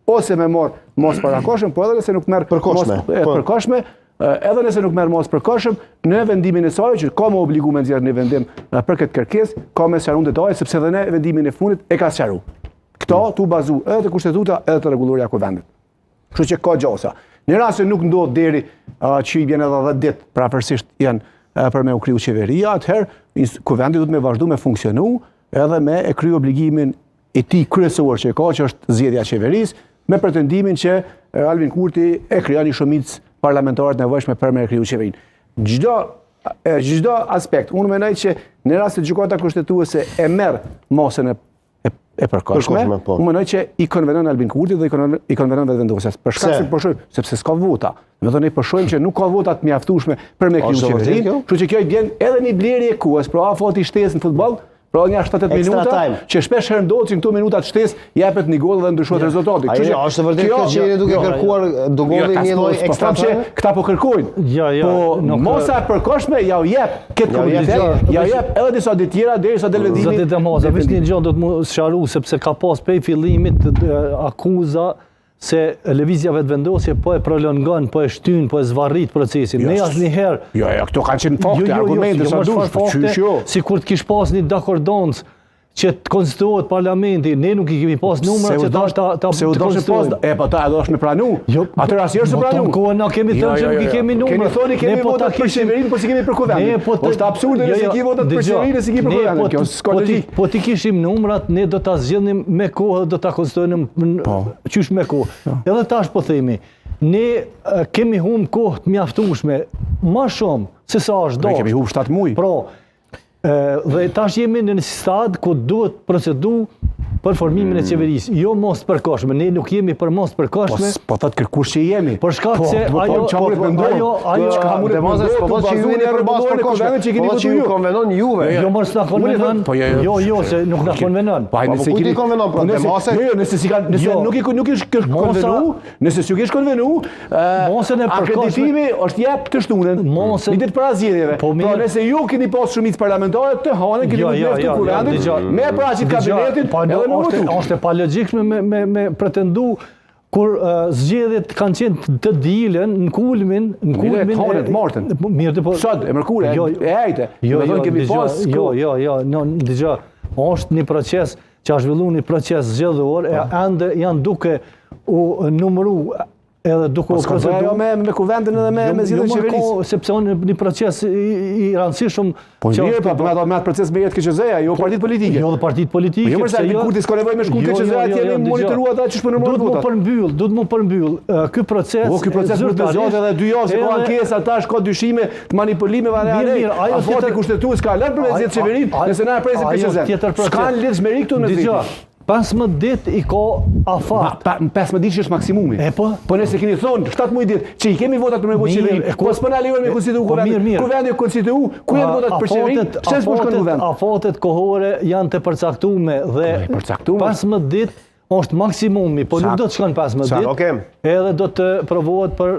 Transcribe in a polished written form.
ose me marë mos parakoshëm, po edhe nëse nuk merë përkoshme, edhe nëse nuk merë mos përkoshëm, në vendimin e saj, që ka më obligu me nxjerrë një vendim për këtë kërkesë, ka me sqaruar detajet, sepse edhe ne vendimin e fundit e ka sqaruar. Këto tu bazu edhe të kushtetuta, edhe të rregulloria e kuvendit. Kështu që ka gjosa. Në rast se nuk ndodh deri që i vjen edhe 10 ditë, prafersisht janë për me u kriju qeveria, atëherë kuvendi duhet me vazhdu me funksionu edhe me e kriju obligimin e tij kryesor që ka, që është zgjedhja e qeverisë, me pretendimin që Albin Kurti e krijon një shumicë parlamentare të nevojshme për me kriju qeverinë. Çdo aspekt, unë mendoj që në rast se gjykata kushtetuese e merr mosën e përkohshme, unë mendoj që i konvenon Albin Kurti dhe i konvenon vetëvendosjes. Për shkak se po shohim, sepse s'ka vota. Do të ne po shohim që nuk ka vota të mjaftueshme për me kriju qeverinë, kështu që kjo i bën edhe një blerje e kuas, pra afati shtesë në futboll. Pra një 70 minuta, që shpesh herë ndodhë që në këto minutat shtesë jepet një gol dhe ndryshohet rezultati. Është vërtet kjo që jeni duke kërkuar do golli një lloj ekstra time? Këta po kërkojnë. Po mosa e përkohshme ja u jep këtë komunitet, ja u jep edhe disa ditë tjera derisa del vendimi. Zoti Demoza, veç një gjë do të më sqaroj sepse ka pas prej fillimit akuza se lëvizja vetëvendosje po e prolongon, po e shtyn, po e zvarrit procesin. Ne asnjëherë. Jo, këto kanë qenë fakte, argumente sa dush. Sikur të kish pas një dakordonc që të konstituohet parlamenti, ne nuk i kemi pas numrat që ta konstituojmë. Po ta do është me pranu. Atëherë asnjëherë s'u pranu. Po na kemi thënë që nuk i kemi numrat. Kemi thoni kemi votat për qeverinë, po si kemi për kuvendin. Është absurde nëse kemi votat për qeverinë, si kemi për kuvendin. Kjo s'ka logjik. Po ti kishim numrat, ne do ta zgjidhnim me kohë, do ta konstituojmë qysh me kohë. Edhe tash po themi, ne kemi humb kohë të mjaftueshme, më shumë se sa është dashur. Ne kemi humb 7 muaj. Dhe tash jemi në një stad ku duhet procedu për formimin e qeverisë. Jo mos përkohshme, ne nuk jemi për mos përkohshme. Po thot kërkush që jemi. Për shkak se ajo çka mund të mos po thot që ju jeni për mos përkohshme, që keni votuar ju konvenon juve. Jo mos na konvenon. Jo, se nuk na konvenon. Po nëse keni konvenon për demosë. Jo, nëse si kanë, nëse nuk ish konvenu, nëse s'u kish konvenu, mosën e akreditimi është jep të shtunën. Një ditë para zgjedhjeve. Po nëse ju keni pas shumicë parlamentare të hanë, keni mundësi kuvendit me paraqit kabinetin. Është e palogjikshme me pretendu kur zgjedhjet kanë qenë të dielën në kulmin e martën. Mirë, po sot e mërkurë e ajte. Jo, dëgjoj. Është një proces që është zhvilluar një proces zgjedhor, ende janë duke u numëru edhe duke u proceduar me kuvendin edhe me zgjedhjen e qeverisë, sepse është një proces i rëndësishëm. Po mirë, po me atë proces me jetë KQZ-ja, jo partitë politike. Jo, partitë politike. Jo, mëse Albin Kurti s'ka nevojë me shkull KQZ-ja, atje me monitoruar ata ç'është për numër votat. Duhet më përmbyll. Ky proces. Ky proces mund të zgjatet edhe 2 javë, se ka ankesa, tash ka dyshime të manipulimeve reale. Ajo voti kushtetues ka lënë për me zgjedhë qeverinë, nëse na presin KQZ. S'ka lidhshmëri këtu me këtë. 15 ditë i ka afat. 15 ditë është maksimumi. Po nëse keni thonë 17 ditë që i kemi votat për me bërë qeverinë, po s'po na lejon me konstituu kuvendin. Kuvendi konstituu, ku janë votat për qeverinë? Pse s'po shkon kuvend? Afatet kohore janë të përcaktuar dhe 15 ditë është maksimumi, po nuk do të shkon 15 ditë. Edhe do të provohet për